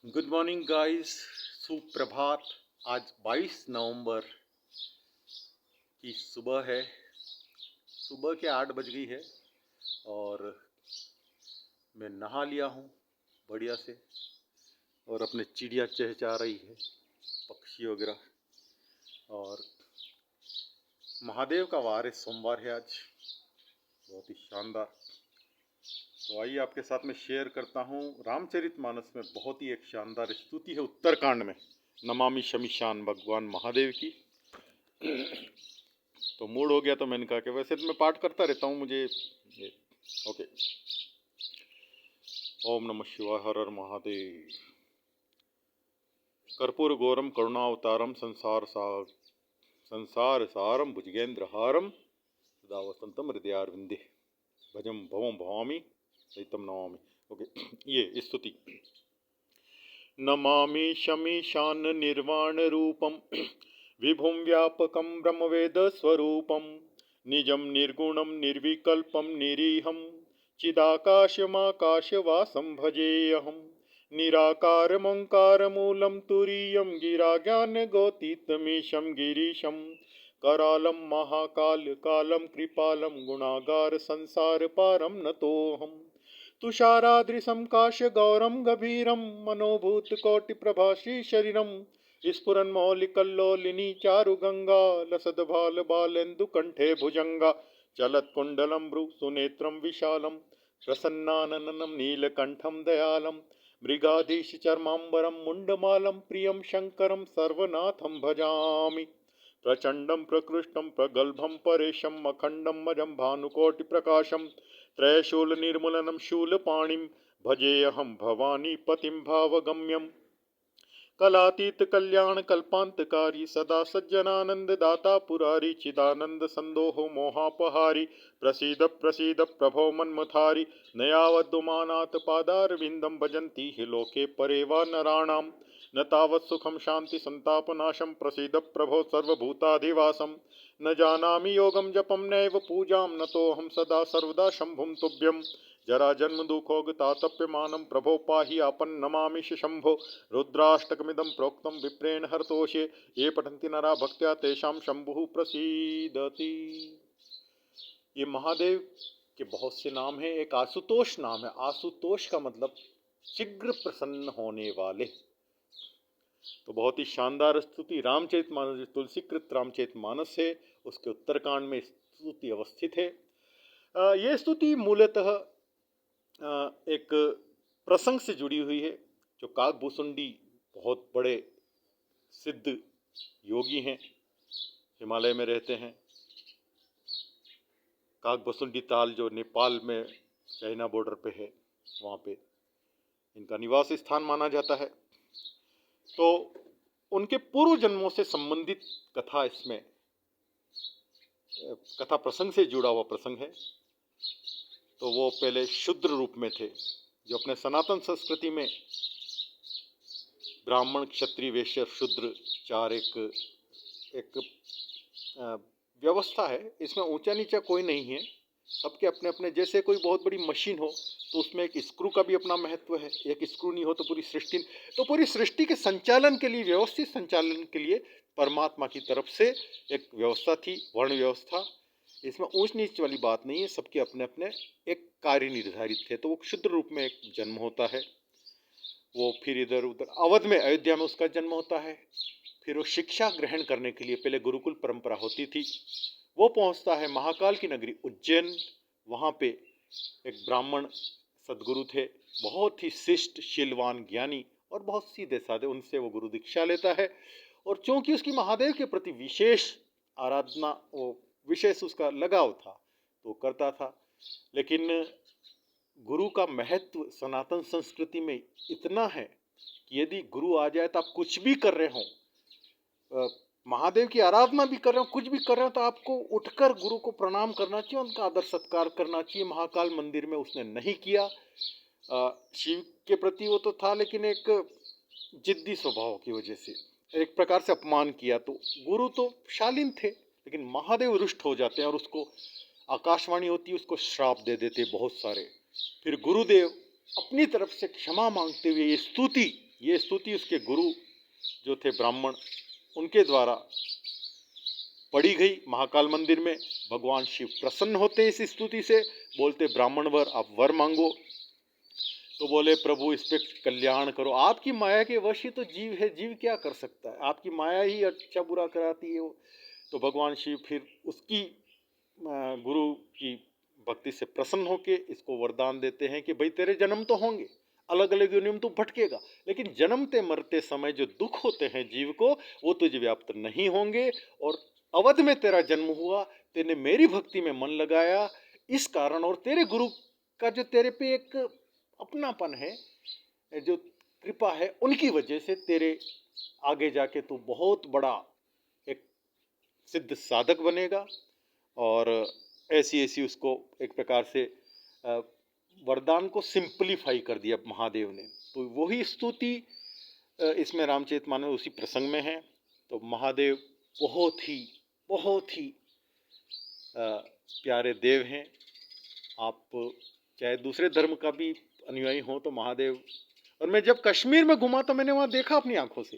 Good morning guys, सुप्रभात। आज 22 नवंबर की सुबह है। सुबह के 8 बज गई है और मैं नहा लिया हूँ बढ़िया से। और अपने चिड़िया चहचहा रही है, पक्षी वगैरह। और महादेव का वार है, सोमवार है आज, बहुत ही शानदार। तो आइए आपके साथ में शेयर करता हूँ। रामचरितमानस में बहुत ही एक शानदार स्तुति है उत्तरकांड में, नमामि शमीशान भगवान महादेव की। तो मूड हो गया तो मैंने कहा कि वैसे तो मैं पाठ करता रहता हूँ, मुझे ये ओके। ओम नमः शिवाय, हर हर महादेव। कर्पूर गौरम करुणावतारम संसार सारम भुजगेंद्र हारम सदा वसंतम हृदयारविंदे भजम भवम भवामी सहितम नमामि। ओके, ये स्तुति। नमामि शमीशान निर्वाण रूपम विभुं व्यापकं ब्रह्मवेद स्वरूपं निजं निर्गुणं निर्विकल्पं निरीहं चिदाकाशमाकाशवासं भजेऽहं निराकारमोङ्कारमूलं तुरीयं गिराज्ञानगोतीतमीशं गिरीशं करालं महाकालकालं कृपालं गुणागार संसारपारं नतोऽहम् तुषारादृशं काशगौरं गभीरं मनोभूतकोटिप्रभाश्री शरीरं स्फुरन्मौलिकल्लोलिनी चारुगंगा लसद्भालबालेन्दुकण्ठे भुजंगा चलत्कुण्डलं भ्रुसुनेत्रं विशालं प्रसन्नाननं नीलकण्ठं दयालं मृगाधीशचर्माम्बरं मुण्डमालं प्रियं शङ्करं सर्वनाथं भजामि प्रचण्डं प्रकृष्टं प्रगल्भं परेशं अखण्डं मजं भानुकोटिप्रकाशं त्रयशूलनिर्मूलनं शूलपाणिं भजेऽहं भवानीपतिं भावगम्यं कलातीत कल्याण कल्पांतकारी सदा सज्जनानंददाता पुरारी चिदानंद संदोह मोहापहारी प्रसीद प्रसीद प्रभो मन्मथारी नयावद्दुमानाथ पादारविंदम भजन्ति हि लोके परे वा नराणां न तावत् सुखं शांति संतापनाशं प्रसीद प्रभो सर्वभूताधिवासं न जानामि योगं जपं नैव पूजां नतोऽहं सदा सर्वदा शंभुं तुभ्यं जरा जन्म दुःखोगतातप्यमानं प्रभो पाहि आपन्न नमामि शंभो रुद्राष्टकमिदं प्रोक्तं विप्रेण हरतोषे ये पठन्ति नरा भक्त्या तेषां शंभुः प्रसीदति। ये महादेव के बहुत से नाम हैं। एक आशुतोष नाम है। आशुतोष का मतलब शीघ्र प्रसन्न होने वाले। तो बहुत ही शानदार स्तुति रामचरितमानस, तुलसीकृत रामचरितमानस है, उसके उत्तरकांड में स्तुति अवस्थित है। ये स्तुति मूलतः एक प्रसंग से जुड़ी हुई है। जो काकभूषुंडी बहुत बड़े सिद्ध योगी हैं, हिमालय में रहते हैं। काकभूषुंडी ताल जो नेपाल में चाइना बॉर्डर पे है, वहाँ पे इनका निवास स्थान माना जाता है। तो उनके पूर्व जन्मों से संबंधित कथा इसमें कथा प्रसंग से जुड़ा हुआ प्रसंग है। तो वो पहले शूद्र रूप में थे, जो अपने सनातन संस्कृति में ब्राह्मण क्षत्रिय वैश्य शूद्र चार एक व्यवस्था है। इसमें ऊंचा नीचा कोई नहीं है, सबके अपने अपने। जैसे कोई बहुत बड़ी मशीन हो तो उसमें एक स्क्रू का भी अपना महत्व है। एक स्क्रू नहीं हो तो पूरी सृष्टि के संचालन के लिए, व्यवस्थित संचालन के लिए परमात्मा की तरफ से एक व्यवस्था थी, वर्ण व्यवस्था। इसमें ऊंच नीच वाली बात नहीं है, सबके अपने अपने एक कार्य निर्धारित थे। तो वो क्षुद्र रूप में एक जन्म होता है। वो फिर इधर उधर अवध में, अयोध्या में उसका जन्म होता है। फिर वो शिक्षा ग्रहण करने के लिए, पहले गुरुकुल परंपरा होती थी, वो पहुंचता है महाकाल की नगरी उज्जैन। वहाँ पे एक ब्राह्मण सदगुरु थे, बहुत ही शिष्ट शीलवान ज्ञानी और बहुत सीधे साधे। उनसे वो गुरु दीक्षा लेता है। और चूंकि उसकी महादेव के प्रति विशेष आराधना, वो विशेष उसका लगाव था, तो करता था। लेकिन गुरु का महत्व सनातन संस्कृति में इतना है कि यदि गुरु आ जाए तो आप कुछ भी कर रहे हो, महादेव की आराधना भी कर रहे हो, कुछ भी कर रहे हो, तो आपको उठकर गुरु को प्रणाम करना चाहिए, उनका आदर सत्कार करना चाहिए। महाकाल मंदिर में उसने नहीं किया। शिव के प्रति वो तो था, लेकिन एक जिद्दी स्वभाव की वजह से एक प्रकार से अपमान किया। तो गुरु तो शालीन थे, लेकिन महादेव रुष्ट हो जाते हैं और उसको आकाशवाणी होती है, उसको श्राप दे देते बहुत सारे। फिर गुरुदेव अपनी तरफ से क्षमा मांगते हुए ये स्तुति ये स्तुति उसके गुरु जो थे ब्राह्मण, उनके द्वारा पढ़ी गई महाकाल मंदिर में। भगवान शिव प्रसन्न होते इस स्तुति से, बोलते ब्राह्मण वर आप वर मांगो। तो बोले प्रभु इस पे कल्याण करो, आपकी माया के वश ही तो जीव है, जीव क्या कर सकता है, आपकी माया ही अच्छा बुरा कराती है वो। तो भगवान शिव फिर उसकी गुरु की भक्ति से प्रसन्न होके इसको वरदान देते हैं कि भाई तेरे जन्म तो होंगे, अलग अलग योनियों में तू भटकेगा, लेकिन जन्मते मरते समय जो दुख होते हैं जीव को वो तुझे व्याप्त नहीं होंगे। और अवध में तेरा जन्म हुआ, तेने मेरी भक्ति में मन लगाया, इस कारण और तेरे गुरु का जो तेरे पे एक अपनापन है, जो कृपा है, उनकी वजह से तेरे आगे जाके तू बहुत बड़ा एक सिद्ध साधक बनेगा। और ऐसी ऐसी उसको एक प्रकार से वरदान को सिंपलीफाई कर दिया महादेव ने। तो वही स्तुति इसमें रामचरितमानस उसी प्रसंग में है। तो महादेव बहुत ही प्यारे देव हैं। आप चाहे दूसरे धर्म का भी अनुयायी हो तो महादेव, और मैं जब कश्मीर में घूमा तो मैंने वहाँ देखा अपनी आंखों से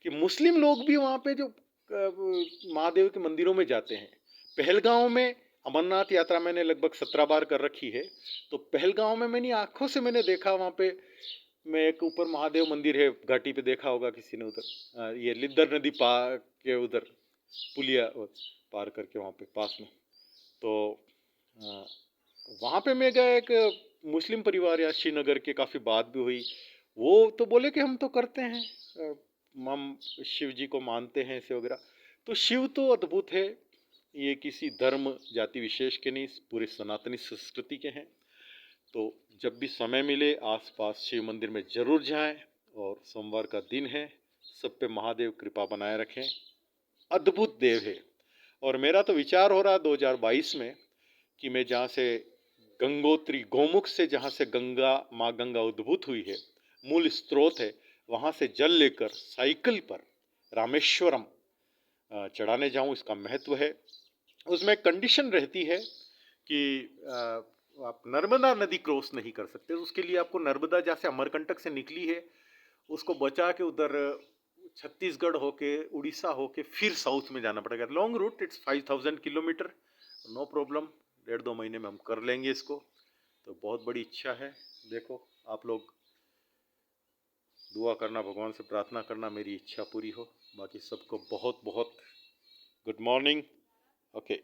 कि मुस्लिम लोग भी वहाँ पे जो महादेव के मंदिरों में जाते हैं। पहलगांव में अमरनाथ यात्रा मैंने लगभग 17 बार कर रखी है, तो पहलगांव में मैंने आंखों से मैंने देखा, वहाँ पे मैं एक ऊपर महादेव मंदिर है घाटी पे, देखा होगा किसी ने उधर, ये लिद्दर नदी पार के उधर पुलिया पार करके वहाँ पे पास में। तो वहाँ पे मैं गया, एक मुस्लिम परिवार या श्रीनगर के, काफ़ी बात भी हुई। वो तो बोले कि हम तो करते हैं, हम शिव जी को मानते हैं ऐसे वगैरह। तो शिव तो अद्भुत है, ये किसी धर्म जाति विशेष के नहीं, पूरे सनातनी संस्कृति के हैं। तो जब भी समय मिले आसपास शिव मंदिर में जरूर जाएं। और सोमवार का दिन है, सब पे महादेव कृपा बनाए रखें, अद्भुत देव है। और मेरा तो विचार हो रहा 2022 में कि मैं जहाँ से गंगोत्री गौमुख से, जहाँ से गंगा माँ गंगा उद्भूत हुई है, मूल स्रोत है, वहाँ से जल लेकर साइकिल पर रामेश्वरम चढ़ाने जाऊँ। इसका महत्व है। उसमें कंडीशन रहती है कि आप नर्मदा नदी क्रॉस नहीं कर सकते, उसके लिए आपको नर्मदा जहाँ से अमरकंटक से निकली है उसको बचा के उधर छत्तीसगढ़ होके उड़ीसा होके फिर साउथ में जाना पड़ेगा। Long route, it's 5000 kilometre. No problem, 1.5-2 महीने में हम कर लेंगे इसको। तो बहुत बड़ी इच्छा है। देखो आप लोग दुआ करना, भगवान से प्रार्थना करना मेरी इच्छा पूरी हो। बाकी सबको बहुत बहुत गुड मॉर्निंग। ओके।